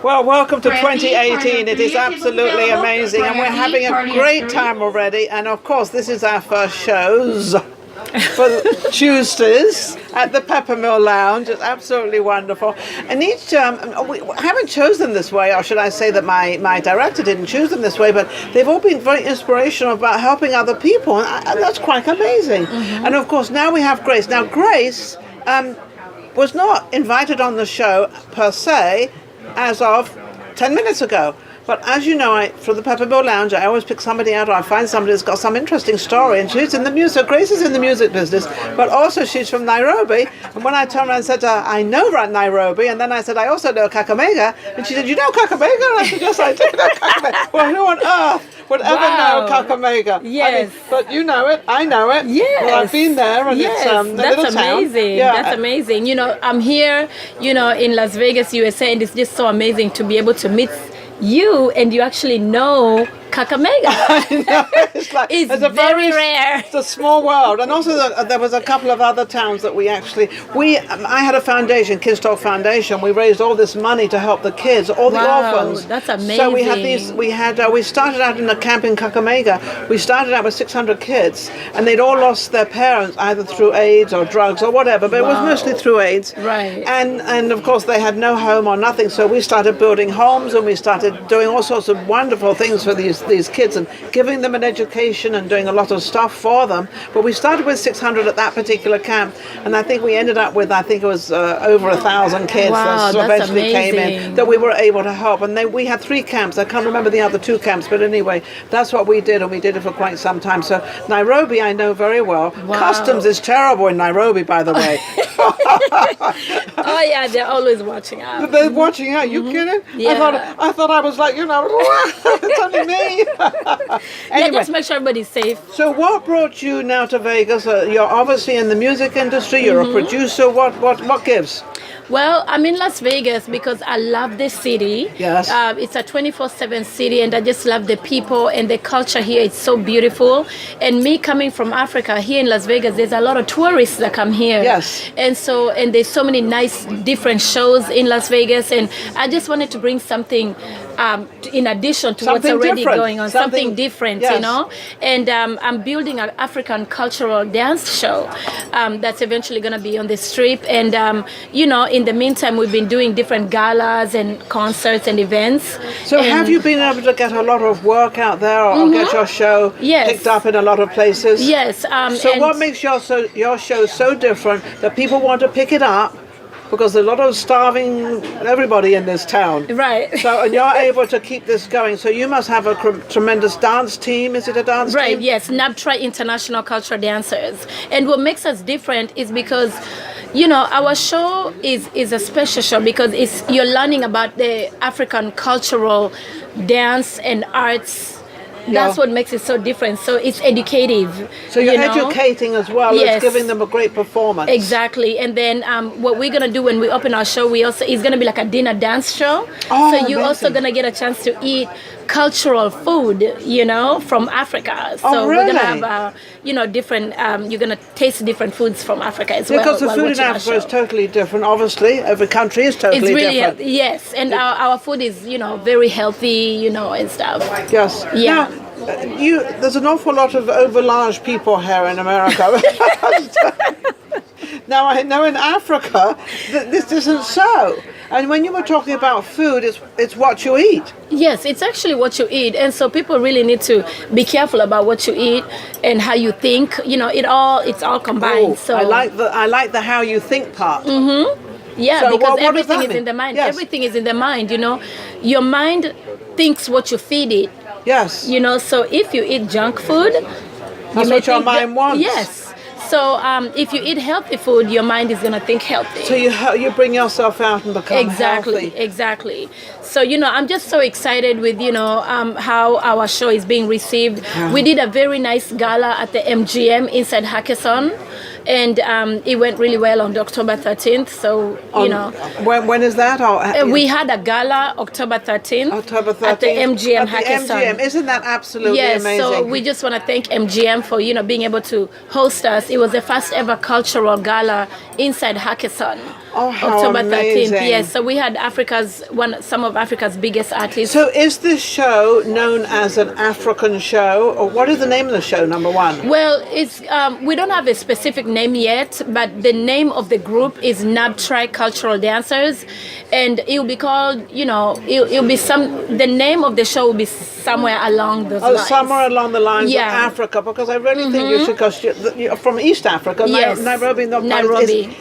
Well, welcome to 2018. It is absolutely amazing, and we're having a great time already. And of course, this is our first shows for Tuesdays at the Peppermill Lounge. It's absolutely wonderful. And each, we haven't chosen this way, or should I say that my director didn't choose them this way, but they've all been very inspirational about helping other people, and that's quite amazing. And of course, now we have Grace. Now, Grace was not invited on the show per se as of 10 minutes ago. But as you know, for the Peppermill Lounge, I always pick somebody out, or I find somebody who's got some interesting story, and she's in the music. Grace is in the music business, but also she's from Nairobi. And when I turned around and said to her, I know Nairobi, and then I said, I also know Kakamega, and she said, you know Kakamega? And I said, yes, I do know Kakamega. Well, who on earth would ever know Kakamega? Yes. I mean, but you know it, I know it. Yes. Well, I've been there, and yes. it's a little town. Amazing. Yeah. That's amazing. You know, I'm here, you know, in Las Vegas, USA, and it's just so amazing to be able to meet you, and you actually know Kakamega. I know. It's very rare. It's a small world. And also there was a couple of other towns that I had a foundation, Kids Talk Foundation. We raised all this money to help the kids, all the orphans. That's amazing. So we started out in a camp in Kakamega. We started out with 600 kids, and they'd all lost their parents either through AIDS or drugs or whatever, but it was mostly through AIDS. Right. And of course they had no home or nothing, so we started building homes, and we started doing all sorts of wonderful things for these kids and giving them an education and doing a lot of stuff for them. But we started with 600 at that particular camp, and I think we ended up with, over 1,000 kids that eventually came in that we were able to help. And we had 3 camps. I can't remember the other 2 camps, but anyway, that's what we did, and we did it for quite some time. So Nairobi I know very well. Wow. Customs is terrible in Nairobi, by the way. Oh yeah, they're always watching out. They're watching out. You kidding? Yeah. I thought I was like, it's only me. Anyway, just make sure everybody's safe. So what brought you now to Vegas? You're obviously in the music industry. You're a producer. What gives? Well, I'm in Las Vegas because I love this city. Yes. It's a 24/7 city, and I just love the people and the culture here. It's so beautiful. And me coming from Africa, here in Las Vegas, there's a lot of tourists that come here. Yes. And there's so many nice different shows in Las Vegas, and I just wanted to bring something in addition to what's already going on, something different, yes. you know. And I'm building an African cultural dance show that's eventually going to be on the strip. And you know, in the meantime, we've been doing different galas and concerts and events. So have you been able to get a lot of work out there, or get your show picked up in a lot of places? Yes. So what makes your show so different that people want to pick it up? Because there's a lot of starving everybody in this town. Right. So, and you're able to keep this going. So you must have a tremendous dance team. Is it a dance team? Right, yes. NABTRY International Cultural Dancers. And what makes us different is because, you know, our show is a special show because you're learning about the African cultural dance and arts. That's what makes it so different. So it's educative. So you're educating as well as giving them a great performance. Exactly. And then what we're going to do when we open our show, it's going to be like a dinner dance show. Oh, so you're also going to get a chance to eat cultural food, you know, from Africa. So really? We're going to have, different, you're going to taste different foods from Africa as well. Because the food in Africa is totally different, obviously. Every country is totally different. Yes. And our food is, very healthy, and stuff. Yes. Yeah. Now, there's an awful lot of over-large people here in America. Now, I know in Africa that this isn't so. And when you were talking about food, it's what you eat. Yes, it's actually what you eat. And so people really need to be careful about what you eat and how you think. It's all combined. Oh, so I like the how you think part. Mm-hmm. Yeah, so because what everything does that is in the mean? mind. Yes. Everything is in the mind, Your mind thinks what you feed it. Yes. So if you eat junk food, that's what your mind wants. Yes. So if you eat healthy food, your mind is going to think healthy. So you bring yourself out and become healthy. Exactly. So, I'm just so excited with, how our show is being received. Yeah. We did a very nice gala at the MGM inside Hackathon. and it went really well on October 13th. So when is that? We had a gala October 13th. October 13th at the MGM at the Hackathon. MGM. Isn't that absolutely amazing? So we just want to thank MGM for being able to host us. It was the first ever cultural gala inside Hackathon. Oh, how October amazing. 13th. Yes, so we had some of Africa's biggest athletes. So is this show known as an African show, or what is the name of the show, number one? Well, it's we don't have a specific name yet, but the name of the group is NABTRY Cultural Dancers, and it'll be called, it'll be the name of the show will be somewhere along those lines. Somewhere along the lines of Africa, because I really think you should, because you're from East Africa. Yes. Nairobi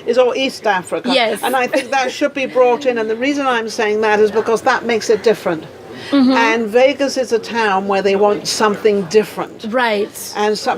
is all East Africa. Yes. And I think that should be brought in, and the reason I'm saying that is because that makes it different. And Vegas is a town where they want something different. Right.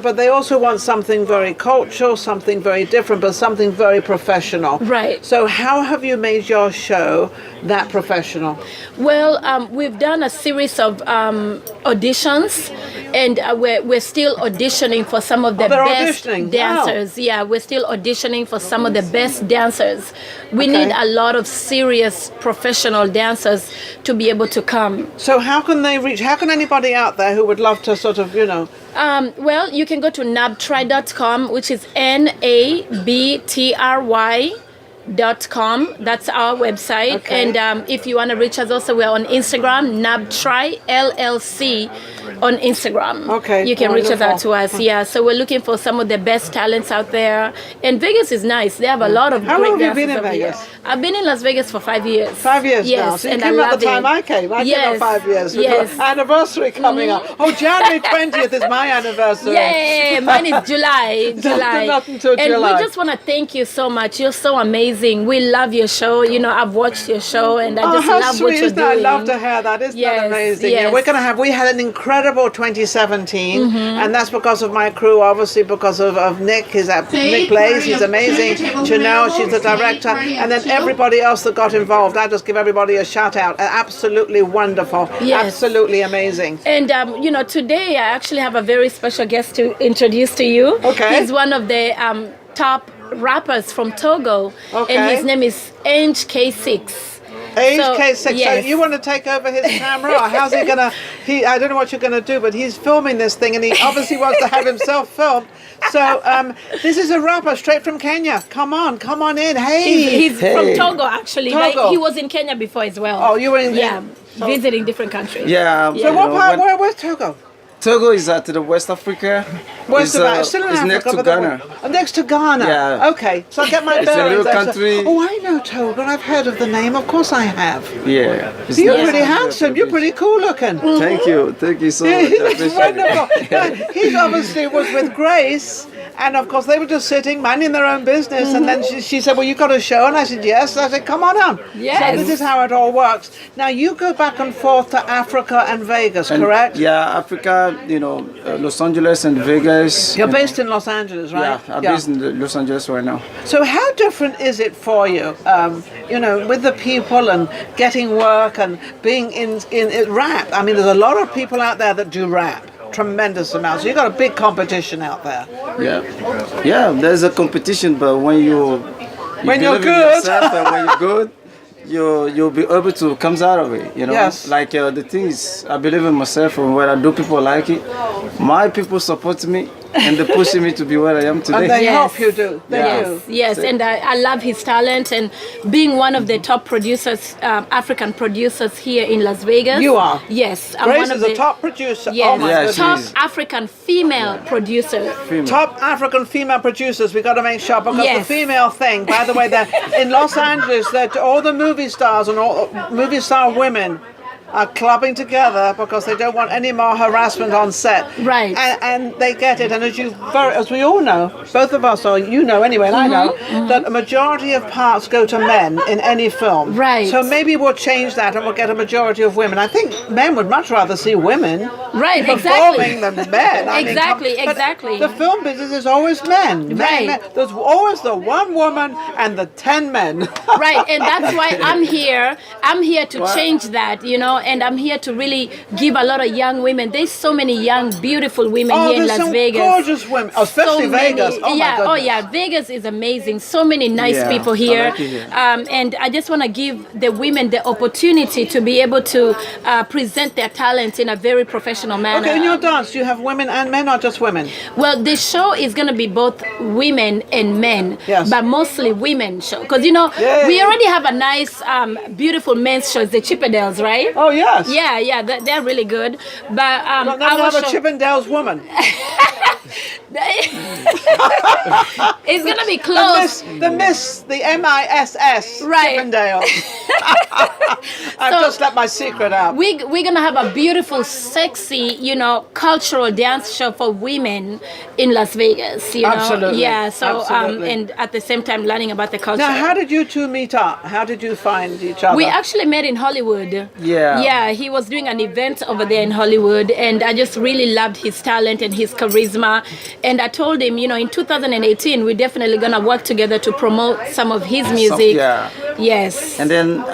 But they also want something very cultural, something very different, but something very professional. Right. So how have you made your show that professional? Well, we've done a series of auditions, and we're still auditioning for some of the best dancers. Wow. Yeah, we're still auditioning for some of the best dancers. We need a lot of serious professional dancers to be able to come. So how can anybody out there who would love to sort of, well, you can go to nabtry.com, which is NABTRY.com. That's our website. Okay. And if you want to reach us also, we're on Instagram, NABTRY LLC on Instagram. Okay. You can reach us out to us. Yeah. So we're looking for some of the best talents out there. And Vegas is nice. They have a lot of How great long have you dancers been in over here. Vegas? I've been in Las Vegas for 5 years. 5 years yes, now. So you and came I at love the time it. I came. I came at 5 years. Yes. Anniversary coming up. Oh, January 20th is my anniversary. Yay! Mine is July. Not until and July. we just want to thank you so much. You're so amazing. We love your show. I've watched your show, and I just how love sweet what you're is that? doing. I love to hear that. Isn't that amazing? Yes. Yeah, we had an incredible 2017, and that's because of my crew, obviously because of Nick. Nick plays. He's amazing. Janelle, she's the director, and then everybody else that got involved. I just give everybody a shout out. Absolutely wonderful. Yes. Absolutely amazing. And today I actually have a very special guest to introduce to you. Okay. He's one of the top rappers from Togo, Okay. and his name is Ange K-6. Ange K-6. Yes. So you want to take over his camera, or how's he gonna? I don't know what you're gonna do, but he's filming this thing, and he obviously wants to have himself filmed. So this is a rapper straight from Kenya. Come on in. Hey. He's from Togo, actually. Togo. Like, he was in Kenya before as well. Oh, you were in visiting different countries. Yeah. So what part? Where's Togo? Togo is to the West Africa. West Africa. Still in it's Africa, next to but Ghana. Next to Ghana. Yeah. Okay. So I get my It's a bearings. little country. Oh, I know Togo. I've heard of the name. Of course I have. Yeah. It's You're nice. pretty handsome. You're pretty cool looking. Thank you so much. I He's appreciate wonderful. it. He obviously was with Grace, and of course they were just sitting, minding their own business. And then she said, "Well, you got a show?" And I said, "Yes." I said, "Come on out." Yes. So this is how it all works. Now you go back and forth to Africa and Vegas, correct? Yeah, Africa. Los Angeles and Vegas. You're based in Los Angeles, right? Yeah, I'm based in Los Angeles right now. So how different is it for you, with the people and getting work and being in rap? I mean, there's a lot of people out there that do rap, tremendous amounts. So you've got a big competition out there. Yeah. There's a competition, but when you're good. yourself and when you're good, you'll be able to come out of it. Yes. Like the thing is, I believe in myself, and when I do, people like it. My people support me, and they're pushing me to be where I am today. And they Yes. help you do. They do. Yes, and I love his talent, and being one of the top producers, African producers here in Las Vegas. You are? Yes, I'm Grace one of is the a top producer. Yes, Oh my Yeah, goodness. she top is. African female producer. Top African female producers. We got to make sure, because Yes. the female thing. By the way, that in Los Angeles, that all the movie stars and all movie star women are clubbing together because they don't want any more harassment on set. Right. And they get it. And as we all know, both of us, or you know anyway, and I know, that a majority of parts go to men in any film. Right. So maybe we'll change that and we'll get a majority of women. I think men would much rather see women Right, performing exactly. than men. I mean, Exactly, but exactly. The film business is always men. Right. There's always the one woman and the 10 men. Right, and that's why I'm here. I'm here to change that, and I'm here to really give a lot of young women. There's so many young, beautiful women here in there's Las some Vegas. gorgeous women, especially Vegas. Oh yeah, my oh goodness. yeah, Vegas is amazing. So many nice people here. like it here. And I just want to give the women the opportunity to be able to present their talents in a very professional manner. Okay, in your dance, do you have women and men or just women? Well, the show is going to be both women and men, Yes. but mostly women show. Because, you know, Yeah. we already have a nice, beautiful men's show, the Chippendales, right? Oh, yes. Yeah, they're really good. But But now our we have a show, Chippendales woman. it's going to be close. The MISS Right. Chippendales. I've So- just let my secret out. We're going to have a beautiful, sexy, you know, cultural dance show for women in Las Vegas, you know? Absolutely. Yeah, so, Absolutely. and at the same time learning about the culture. Now, how did you two meet up? How did you find each other? We actually met in Hollywood. Yeah. Yeah, he was doing an event over there in Hollywood, and I just really loved his talent and his charisma. And I told him, you know, in 2018, we're definitely gonna work together to promote some of his music. Yeah. Yes. And then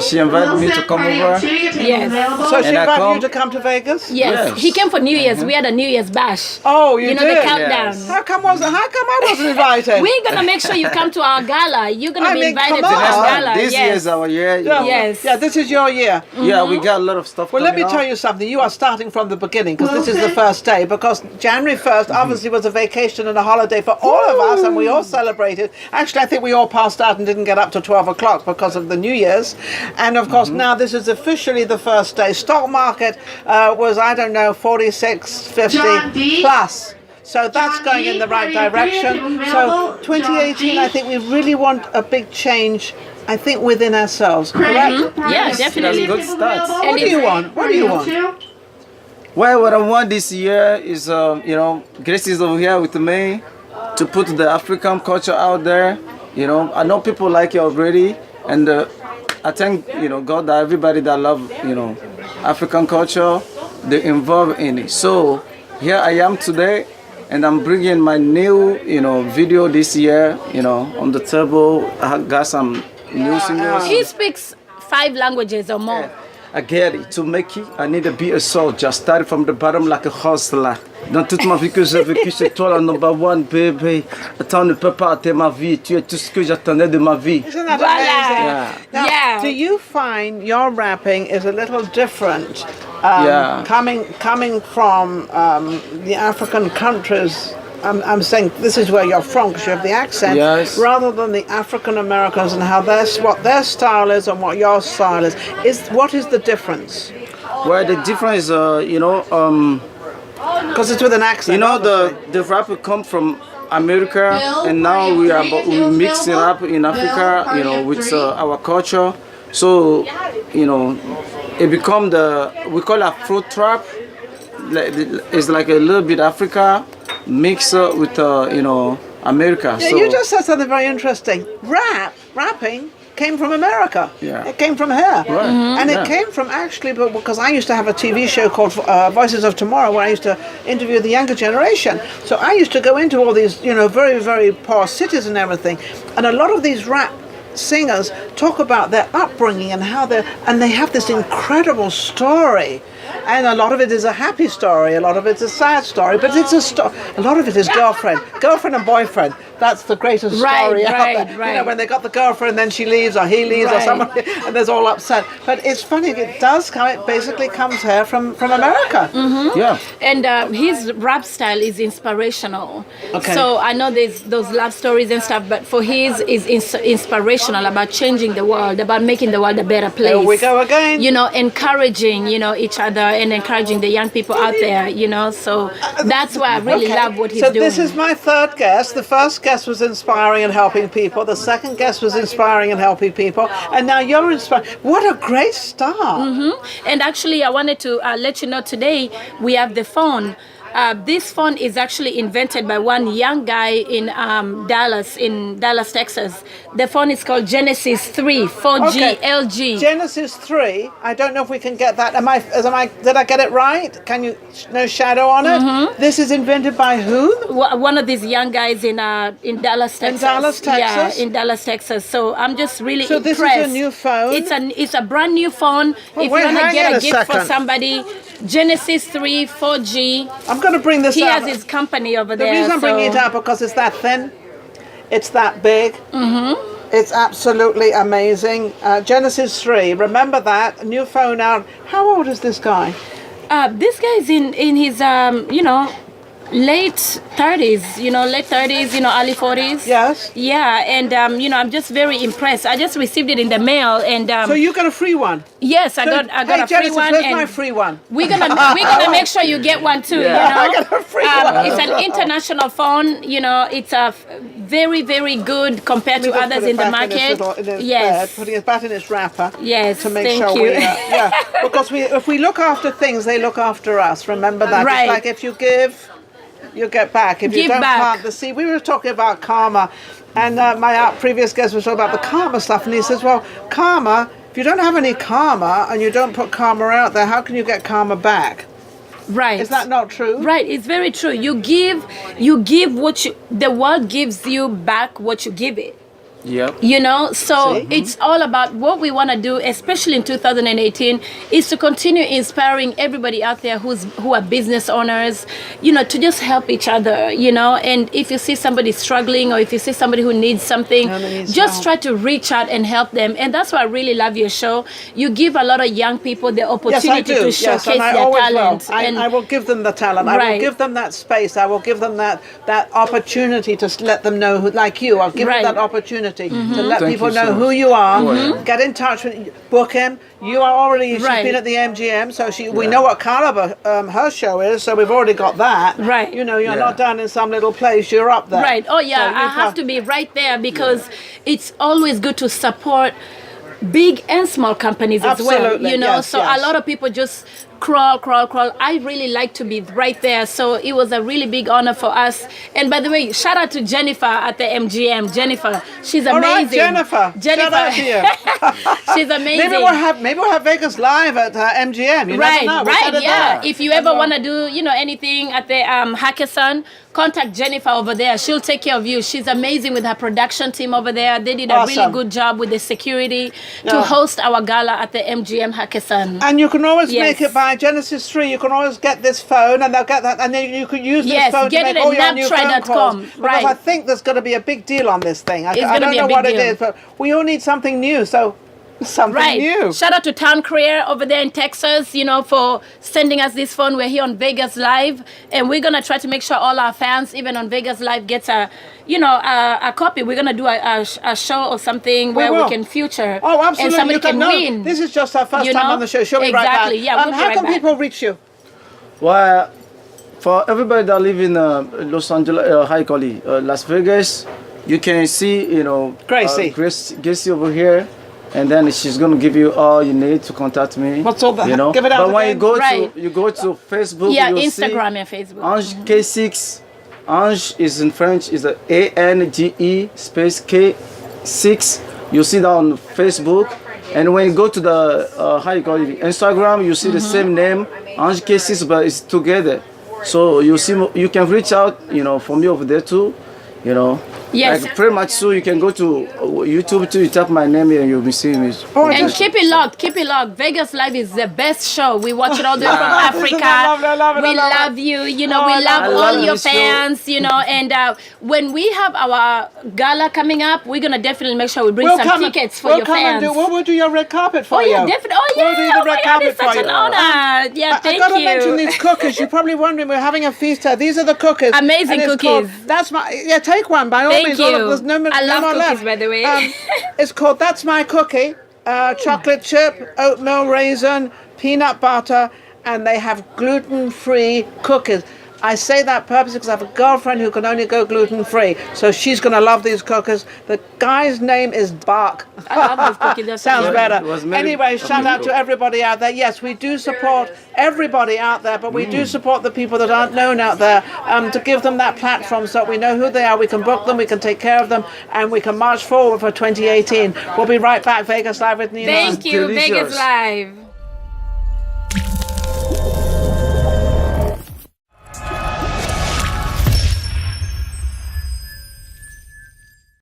she invited me to come over. Yes. So she And I invited come- you to come to Vegas? Yes. Yes. He came for New Year's. We had a New Year's bash. Oh, you know, did? the countdown. Yes. How come I wasn't invited? We're gonna make sure you come to our gala. You're gonna I be mean, invited come to on. our gala. This yes. year is our year. you Yeah. know. Yes. Yeah, this is your year. Yeah, we got a lot of stuff. Well, let me coming tell up. you something. You are starting from the beginning because this is the first day. Because January 1st obviously was a vacation and a holiday for all of us, and we all celebrated. Actually, I think we all passed out and didn't get up to 12 o'clock because of the New Year's. And of course, now this is officially the first day. Stock market was, I don't know, 46, 50 John D. plus. So that's John going D, in the right are you direction. available? So 2018, I think we really want a big change, I think, within ourselves. Correct? Yeah, definitely. That's good start. What do you want? What do you want? Well, what I want this year is, you know, Grace is over here with me to put the African culture out there. You know, I know people like it already, and I thank, you know, God that everybody that love, you know, African culture, they involved in it. So here I am today, and I'm bringing my new, you know, video this year. You know, on the table, I got some new singles. He speaks 5 languages or more. I get it. To make it, I need to be a soldier. Started from the bottom like a hustler. Dans toute ma vie que j'ai vécu, c'est toi la number one, baby. Attends, ne peux pas arrêter ma vie. Tu es tout ce que j'attendais de ma vie. Isn't that Voila. amazing? Yeah. Now, Yeah. do you find your rapping is a little different Yeah. coming from the African countries? I'm saying this is where you're from because you have the accent, Yes. rather than the African Americans and how what their style is and what your style is. What is the difference? Well, the difference is, you know, Because it's with an accent. you know, obviously. the rapper come from America, and now we mix it up in Africa, you know, with our culture. So, you know, it become we call it fruit trap. It's like a little bit Africa mixed with, you know, America. Yeah, so, you just said something very interesting. Rapping came from America. Yeah. It came from here. Right. And it Yeah. came from actually, because I used to have a TV show called Voices of Tomorrow where I used to interview the younger generation. So I used to go into all these, you know, very, very poor cities and everything. And a lot of these rap singers talk about their upbringing and how they have this incredible story. And a lot of it is a happy story, a lot of it's a sad story, but it's a lot of it is girlfriend and boyfriend. That's the greatest story out there. You know, when they got the girlfriend, then she leaves or he leaves or somebody, and there's all upset. But it's funny, it basically comes here from America. yeah. And his rap style is inspirational. Okay. So I know there's those love stories and stuff, but for his is inspirational about changing the world, about making the world a better place. Here we go again. You know, encouraging, you know, each other and encouraging the young people out there, you know. So that's why I really love what he's so doing. this is my third guest. The first guest was inspiring and helping people. The second guest was inspiring and helping people. And now you're inspiring. What a great start. And actually, I wanted to let you know today we have the phone This phone is actually invented by one young guy in Dallas, Texas. The phone is called Genesis 3 4G LG. Genesis 3. I don't know if we can get that. Did I get it right? Can you no shadow on it? This is invented by who? One of these young guys in Dallas, Texas. In Dallas, Texas? Yeah, in Dallas, Texas. So I'm just really So impressed. this is a new phone? It's a brand new phone. Well, if wait, you want to hang get on a a gift for second. somebody, Genesis 3 4G. I'm going to bring this He up. has his company over The there. reason I'm bringing it so- up because it's that thin, it's that big. It's absolutely amazing. Genesis 3, remember that new phone out. How old is this guy? This guy's in his late 30s, early 40s. Yes. Yeah, and I'm just very impressed. I just received it in the mail, and So you got a free one. yes, I got Hey, a free Genesis, one, where's and my free one? we're gonna make sure you get one too. I got a free one. It's an international phone. It's a very, very good compared to Let me just others put it in the back market. in its Yes. bed, putting it back in its wrapper. Yes, To make thank sure you. because if we look after things, they look after us. Remember that. Right. It's like if you give, you get back. If you Give don't back. plant the seed, we were talking about karma, and my previous guest was talking about the karma stuff, and he says, well, karma. If you don't have any karma and you don't put karma out there, how can you get karma back? Right. Is that not true? Right, it's very true. You give what the world gives you back what you give it. Yep. So See? it's all about what we want to do, especially in 2018, is to continue inspiring everybody out there who are business owners, to just help each other, and if you see somebody struggling or if you see somebody who needs something, just try to reach out and help them. And that's why I really love your show. You give a lot of young people the Yes, I opportunity do. to showcase and I their always talent. will. And I will give them the talent. I will Right. give them that space. I will give them that opportunity to let them know who, like you. I'll give Right. them that opportunity to let Thank people you know so who much. you are. Get in touch with, book him. You are already. She's Right. been at the MGM, so we know what caliber her show is. So we've already got that. Right. You're Yeah. not down in some little place. You're up there. Right. Oh, yeah. So you I have to be right there because it's always good to support big and small companies as well. Absolutely, yes, So yes. a lot of people just crawl. I really like to be right there. So it was a really big honor for us. And by the way, shout out to Jennifer at the MGM. Jennifer, she's All right, amazing. Jennifer. Shout out to you. She's amazing. Maybe we'll have Vegas live at MGM. You Right, never know. We'll right, set it yeah. there. If you ever want to do, anything at the hackathon, contact Jennifer over there. She'll take care of you. She's amazing with her production team over there. They did a really Awesome. good job with the security Yeah. to host our gala at the MGM hackathon. And you can always Yes. make it by Genesis 3. You can always get this phone, and they'll get that, and then you could use this Yes, phone get to it make at all your new phone NABTRY.com, calls. Because right. I think there's going to be a big deal on this thing. I gonna don't be a know big what it deal. is, but we all need something new. So something Right. new. Shout out to Town Career over there in Texas, for sending us this phone. We're here on Vegas Live, and we're gonna try to make sure all our fans, even on Vegas Live, gets a copy. We're gonna do a show or something where we will. can feature. Oh, absolutely. And somebody You can know, win. This is just our first You time know? on the show. She'll be right back. Exactly, yeah, we'll be how right can back. people reach you? Well, for everybody that live in Los Angeles, Las Vegas, you can see, Gracie. Gracie over here, and then she's gonna give you all you need to contact me. What's all that? You know, Give it out but when you again. go Right. to Facebook, Yeah, you'll Instagram and Facebook. see Ange K-6. Ange is in French is ANGE space K6. You see that on Facebook, and when you go to the Instagram, you see the same name, Ange K-6, but it's together. So you can reach out, for me over there too, Yes. Like pretty much soon you can go to YouTube too. You type my name here and you'll be seeing me. Oh, And just- keep it locked. Vegas Live is the best show. We watch it all the way from Africa. I love it, We I love it. love you. We I love all love your this show. fans. And when we have our gala coming up, we're gonna definitely make sure we bring We'll some come and- tickets for we'll your come and fans. we'll do your red carpet for Oh you. yeah, definitely. Oh yeah. We'll do the Oh my red God, carpet it's such for an you. honor. Yeah, I thank got to you. mention these cookies. You're probably wondering we're having a feast here. These are the cookies. Amazing And it's cookies. called- that's my. Yeah, take one by all Thank means. you. There's no I love more cookies, left. by the way. It's called That's My Cookie. Chocolate chip, oatmeal raisin, peanut butter, and they have gluten-free cookies. I say that purposely because I have a girlfriend who can only go gluten-free, so she's going to love these cookies. The guy's name is Bach. I love these cookies. They're so Sounds good. better. It was made Anyway, from shout out Europe. to everybody out there. Yes, we do support everybody out there, but we do support the people that aren't known out there, to give them that platform so we know who they are, we can book them, we can take care of them, and we can march forward for 2018. We'll be right back. Vegas Live with Nina. Thank you, Delicious. Vegas Live.